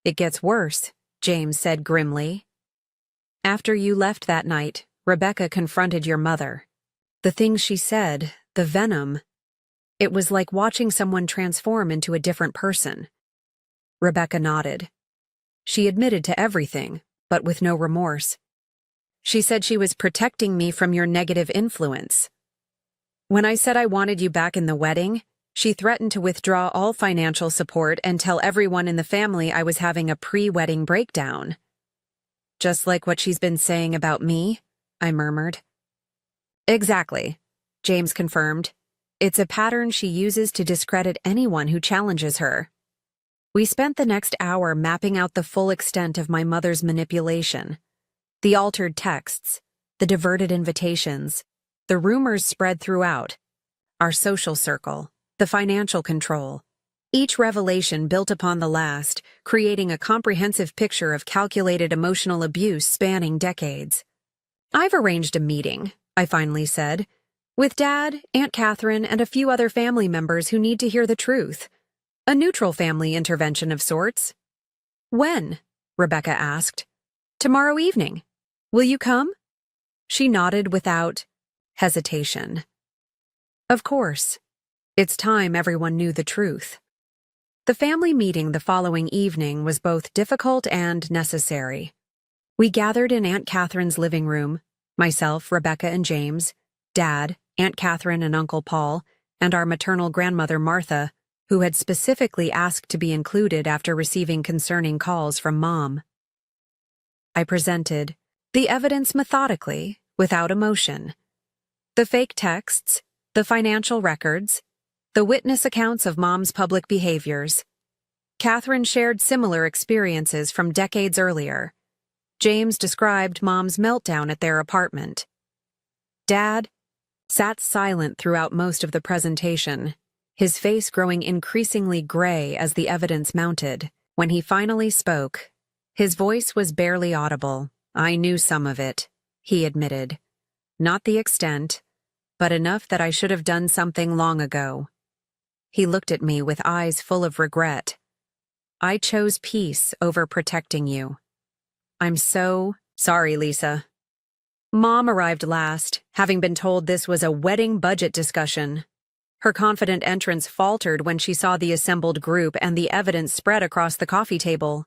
It gets worse, James said grimly. After you left that night, Rebecca confronted your mother. The things she said, the venom, it was like watching someone transform into a different person. Rebecca nodded. She admitted to everything, but with no remorse. She said she was protecting me from your negative influence. When I said I wanted you back in the wedding, she threatened to withdraw all financial support and tell everyone in the family I was having a pre-wedding breakdown. Just like what she's been saying about me, I murmured. Exactly, James confirmed. It's a pattern she uses to discredit anyone who challenges her. We spent the next hour mapping out the full extent of my mother's manipulation. The altered texts, the diverted invitations, the rumors spread throughout, our social circle, the financial control. Each revelation built upon the last, creating a comprehensive picture of calculated emotional abuse spanning decades. I've arranged a meeting, I finally said, with Dad, Aunt Catherine, and a few other family members who need to hear the truth. A neutral family intervention of sorts. When? Rebecca asked. Tomorrow evening. Will you come? She nodded without hesitation. Of course. It's time everyone knew the truth. The family meeting the following evening was both difficult and necessary. We gathered in Aunt Catherine's living room, myself, Rebecca, and James, Dad, Aunt Catherine and Uncle Paul, and our maternal grandmother Martha, who had specifically asked to be included after receiving concerning calls from Mom. I presented the evidence methodically, without emotion. The fake texts, the financial records, the witness accounts of Mom's public behaviors. Catherine shared similar experiences from decades earlier. James described Mom's meltdown at their apartment. Dad sat silent throughout most of the presentation, his face growing increasingly gray as the evidence mounted. When he finally spoke, his voice was barely audible. "I knew some of it," he admitted. "Not the extent, but enough that I should have done something long ago." He looked at me with eyes full of regret. "I chose peace over protecting you." "I'm so sorry, Lisa." Mom arrived last, having been told this was a wedding budget discussion. Her confident entrance faltered when she saw the assembled group and the evidence spread across the coffee table.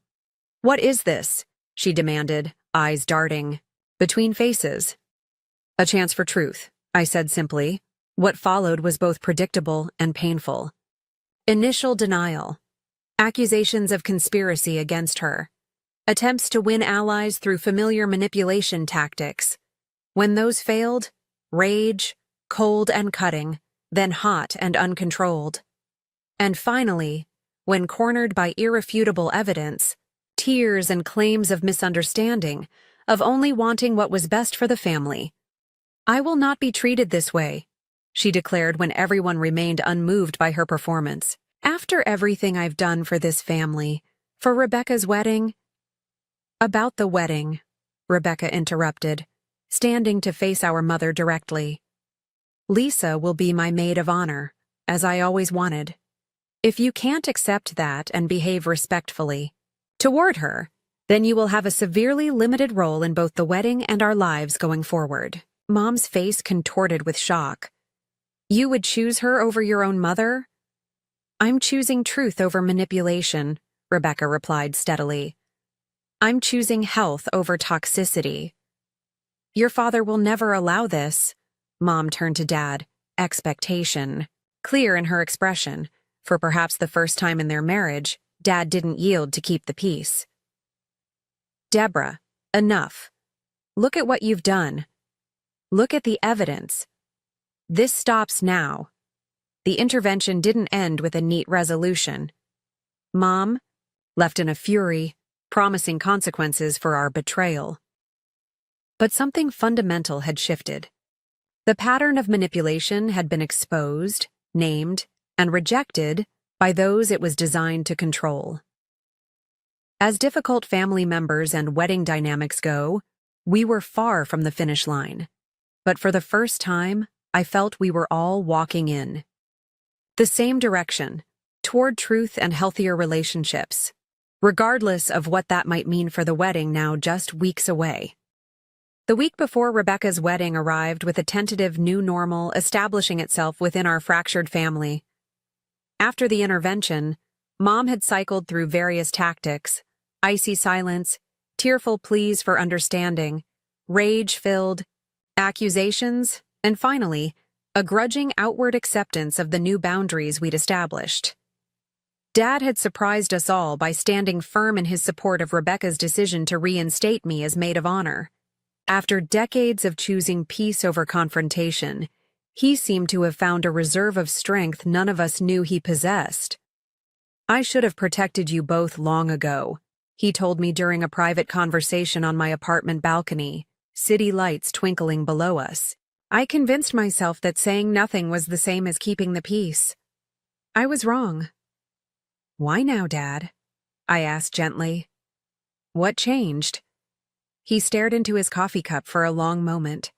"What is this?" she demanded, eyes darting between faces. "A chance for truth," I said simply. What followed was both predictable and painful. Initial denial. Accusations of conspiracy against her. Attempts to win allies through familiar manipulation tactics. When those failed, rage, cold and cutting, then hot and uncontrolled. And finally, when cornered by irrefutable evidence, tears and claims of misunderstanding, of only wanting what was best for the family. "I will not be treated this way," she declared when everyone remained unmoved by her performance. "After everything I've done for this family, for Rebecca's wedding—" "About the wedding," Rebecca interrupted, standing to face our mother directly. "Lisa will be my maid of honor, as I always wanted. If you can't accept that and behave respectfully toward her, then you will have a severely limited role in both the wedding and our lives going forward." Mom's face contorted with shock. "You would choose her over your own mother?" "I'm choosing truth over manipulation," Rebecca replied steadily. "I'm choosing health over toxicity." "Your father will never allow this." Mom turned to Dad, expectation clear in her expression. For perhaps the first time in their marriage, Dad didn't yield to keep the peace. "Deborah, enough. Look at what you've done. Look at the evidence. This stops now." The intervention didn't end with a neat resolution. Mom, left in a fury, promising consequences for our betrayal. But something fundamental had shifted. The pattern of manipulation had been exposed, named, and rejected by those it was designed to control. As difficult family members and wedding dynamics go, we were far from the finish line. But for the first time, I felt we were all walking in the same direction, toward truth and healthier relationships, regardless of what that might mean for the wedding now just weeks away. The week before Rebecca's wedding arrived with a tentative new normal establishing itself within our fractured family. After the intervention, Mom had cycled through various tactics: icy silence, tearful pleas for understanding, rage-filled accusations, and finally, a grudging outward acceptance of the new boundaries we'd established. Dad had surprised us all by standing firm in his support of Rebecca's decision to reinstate me as maid of honor. After decades of choosing peace over confrontation, he seemed to have found a reserve of strength none of us knew he possessed. "I should have protected you both long ago," he told me during a private conversation on my apartment balcony, city lights twinkling below us. I convinced myself that saying nothing was the same as keeping the peace. I was wrong. "Why now, Dad?" I asked gently. "What changed?" He stared into his coffee cup for a long moment.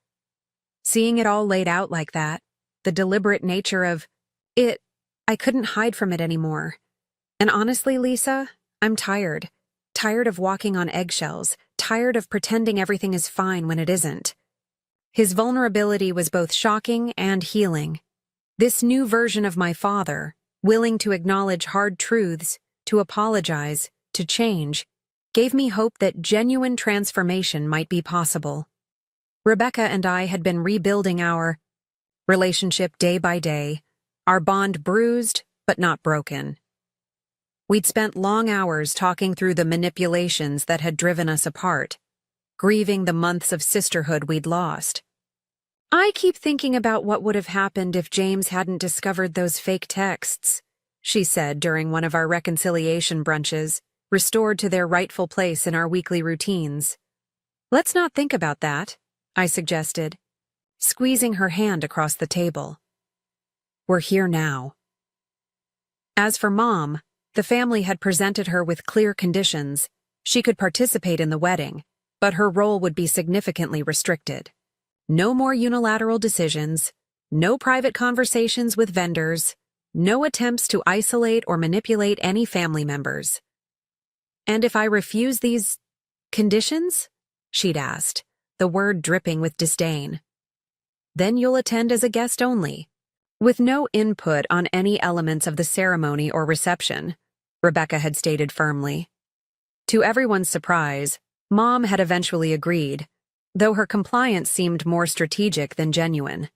Seeing it all laid out like that, the deliberate nature of it, I couldn't hide from it anymore. And honestly, Lisa, I'm tired. Tired of walking on eggshells, tired of pretending everything is fine when it isn't. His vulnerability was both shocking and healing. This new version of my father, willing to acknowledge hard truths, to apologize, to change, gave me hope that genuine transformation might be possible. Rebecca and I had been rebuilding our relationship day by day, our bond bruised but not broken. We'd spent long hours talking through the manipulations that had driven us apart, grieving the months of sisterhood we'd lost. "I keep thinking about what would have happened if James hadn't discovered those fake texts," she said during one of our reconciliation brunches, restored to their rightful place in our weekly routines. Let's not think about that, I suggested, squeezing her hand across the table. We're here now. As for Mom, the family had presented her with clear conditions. She could participate in the wedding, but her role would be significantly restricted. No more unilateral decisions, no private conversations with vendors, no attempts to isolate or manipulate any family members. And if I refuse these conditions? She'd asked, the word dripping with disdain. Then you'll attend as a guest only, with no input on any elements of the ceremony or reception, Rebecca had stated firmly. To everyone's surprise, Mom had eventually agreed, though her compliance seemed more strategic than genuine.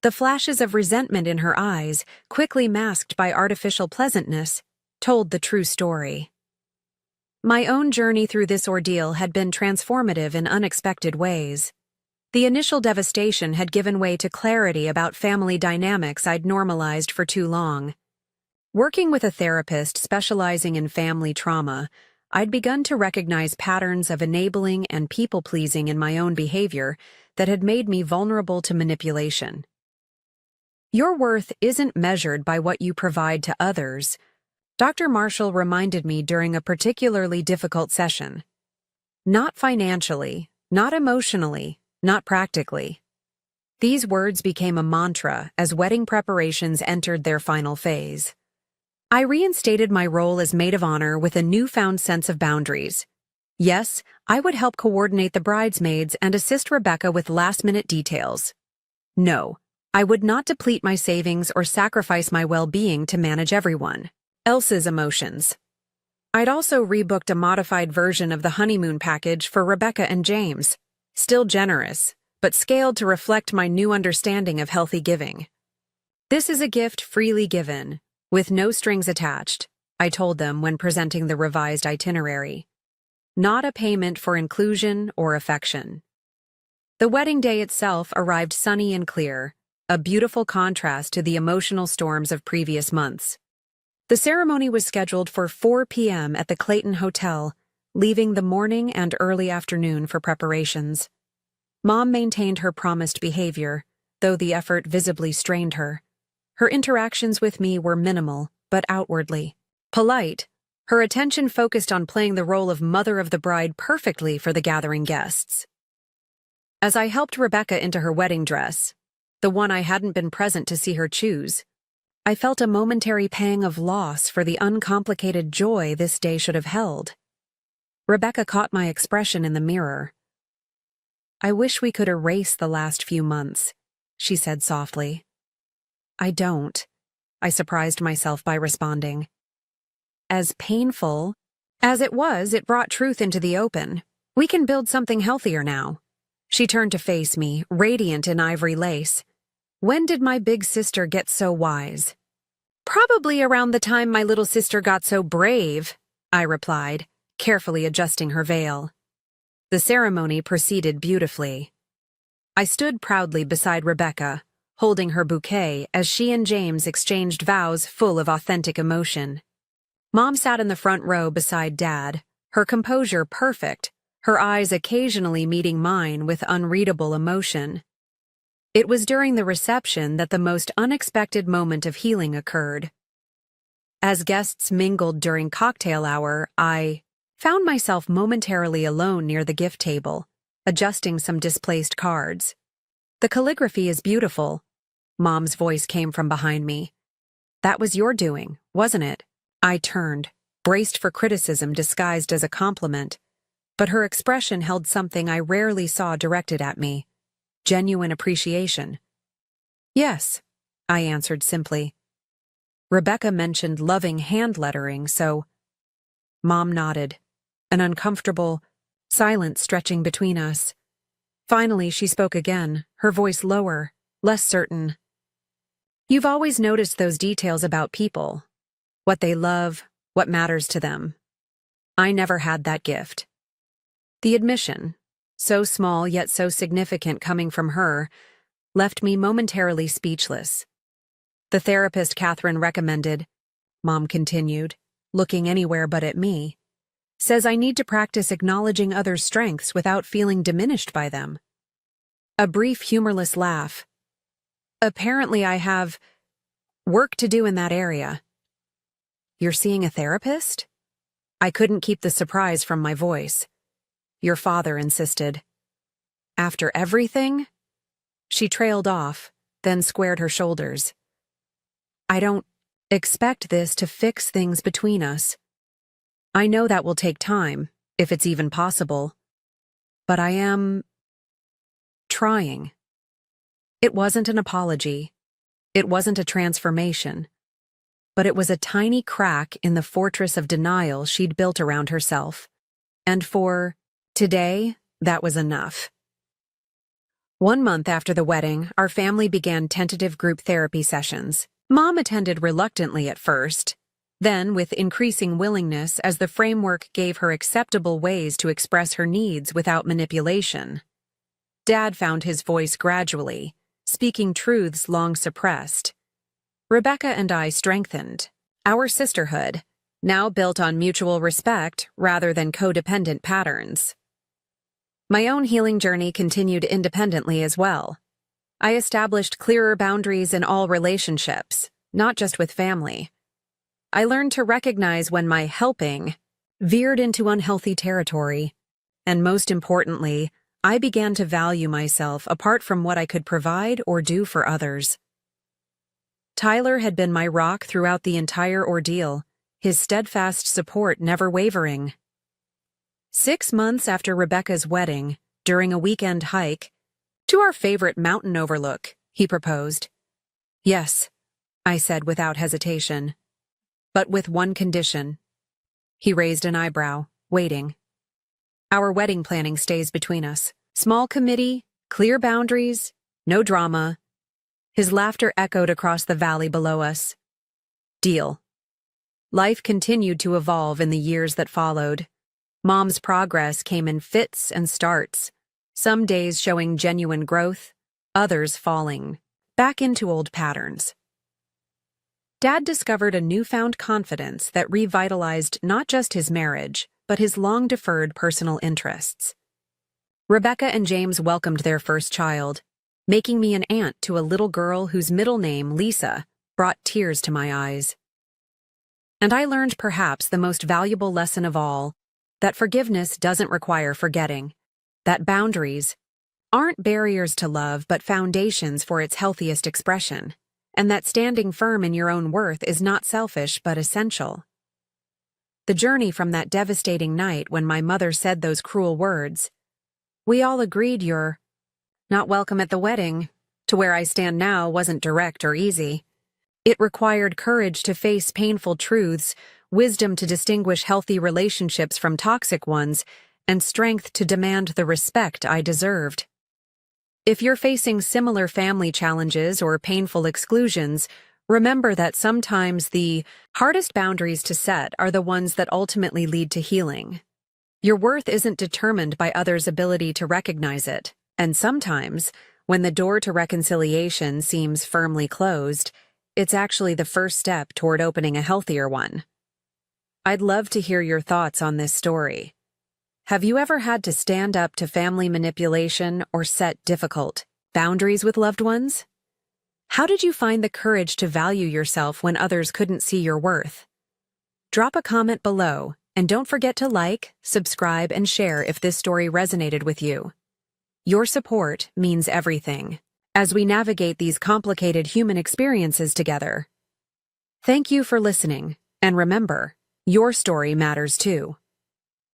The flashes of resentment in her eyes, quickly masked by artificial pleasantness, told the true story. My own journey through this ordeal had been transformative in unexpected ways. The initial devastation had given way to clarity about family dynamics I'd normalized for too long. Working with a therapist specializing in family trauma, I'd begun to recognize patterns of enabling and people-pleasing in my own behavior that had made me vulnerable to manipulation. Your worth isn't measured by what you provide to others, Dr. Marshall reminded me during a particularly difficult session. Not financially, not emotionally, not practically. These words became a mantra as wedding preparations entered their final phase. I reinstated my role as maid of honor with a newfound sense of boundaries. Yes, I would help coordinate the bridesmaids and assist Rebecca with last-minute details. No, I would not deplete my savings or sacrifice my well-being to manage everyone else's emotions. I'd also rebooked a modified version of the honeymoon package for Rebecca and James, still generous, but scaled to reflect my new understanding of healthy giving. This is a gift freely given, with no strings attached, I told them when presenting the revised itinerary. Not a payment for inclusion or affection. The wedding day itself arrived sunny and clear, a beautiful contrast to the emotional storms of previous months. The ceremony was scheduled for 4 p.m. at the Clayton Hotel, leaving the morning and early afternoon for preparations. Mom maintained her promised behavior, though the effort visibly strained her. Her interactions with me were minimal, but outwardly polite. Her attention focused on playing the role of mother of the bride perfectly for the gathering guests. As I helped Rebecca into her wedding dress, the one I hadn't been present to see her choose, I felt a momentary pang of loss for the uncomplicated joy this day should have held. Rebecca caught my expression in the mirror. I wish we could erase the last few months, she said softly. I don't, I surprised myself by responding. As painful as it was, it brought truth into the open. We can build something healthier now. She turned to face me, radiant in ivory lace. When did my big sister get so wise? Probably around the time my little sister got so brave, I replied, carefully adjusting her veil. The ceremony proceeded beautifully. I stood proudly beside Rebecca, holding her bouquet as she and James exchanged vows full of authentic emotion. Mom sat in the front row beside Dad, her composure perfect, her eyes occasionally meeting mine with unreadable emotion. It was during the reception that the most unexpected moment of healing occurred. As guests mingled during cocktail hour, I found myself momentarily alone near the gift table, adjusting some displaced cards. The calligraphy is beautiful. Mom's voice came from behind me. That was your doing, wasn't it? I turned, braced for criticism disguised as a compliment, but her expression held something I rarely saw directed at me. Genuine appreciation. Yes, I answered simply. Rebecca mentioned loving hand lettering, so... Mom nodded, an uncomfortable silence stretching between us. Finally, she spoke again, her voice lower, less certain. You've always noticed those details about people. What they love, what matters to them. I never had that gift. The admission, so small yet so significant coming from her, left me momentarily speechless. The therapist Catherine recommended, Mom continued, looking anywhere but at me, says I need to practice acknowledging others' strengths without feeling diminished by them. A brief, humorless laugh. Apparently, I have work to do in that area. You're seeing a therapist? I couldn't keep the surprise from my voice. Your father insisted. After everything? She trailed off, then squared her shoulders. I don't expect this to fix things between us. I know that will take time, if it's even possible. But I am trying. It wasn't an apology. It wasn't a transformation. But it was a tiny crack in the fortress of denial she'd built around herself. And for today, that was enough. 1 month after the wedding, our family began tentative group therapy sessions. Mom attended reluctantly at first, then with increasing willingness as the framework gave her acceptable ways to express her needs without manipulation. Dad found his voice gradually, speaking truths long suppressed. Rebecca and I strengthened. Our sisterhood, now built on mutual respect rather than codependent patterns. My own healing journey continued independently as well. I established clearer boundaries in all relationships, not just with family. I learned to recognize when my helping veered into unhealthy territory. And most importantly, I began to value myself apart from what I could provide or do for others. Tyler had been my rock throughout the entire ordeal, his steadfast support never wavering. 6 months after Rebecca's wedding, during a weekend hike, to our favorite mountain overlook, he proposed. Yes, I said without hesitation. But with one condition. He raised an eyebrow, waiting. Our wedding planning stays between us. Small committee, clear boundaries, no drama. His laughter echoed across the valley below us. Deal. Life continued to evolve in the years that followed. Mom's progress came in fits and starts, some days showing genuine growth, others falling back into old patterns. Dad discovered a newfound confidence that revitalized not just his marriage, but his long-deferred personal interests. Rebecca and James welcomed their first child, making me an aunt to a little girl whose middle name, Lisa, brought tears to my eyes. And I learned perhaps the most valuable lesson of all, that forgiveness doesn't require forgetting, that boundaries aren't barriers to love but foundations for its healthiest expression, and that standing firm in your own worth is not selfish but essential. The journey from that devastating night when my mother said those cruel words, "We all agreed you're not welcome at the wedding," to where I stand now wasn't direct or easy. It required courage to face painful truths, wisdom to distinguish healthy relationships from toxic ones, and strength to demand the respect I deserved. If you're facing similar family challenges or painful exclusions, remember that sometimes the hardest boundaries to set are the ones that ultimately lead to healing. Your worth isn't determined by others' ability to recognize it, and sometimes, when the door to reconciliation seems firmly closed, it's actually the first step toward opening a healthier one. I'd love to hear your thoughts on this story. Have you ever had to stand up to family manipulation or set difficult boundaries with loved ones? How did you find the courage to value yourself when others couldn't see your worth? Drop a comment below, and don't forget to like, subscribe, and share if this story resonated with you. Your support means everything as we navigate these complicated human experiences together. Thank you for listening, and remember, your story matters too.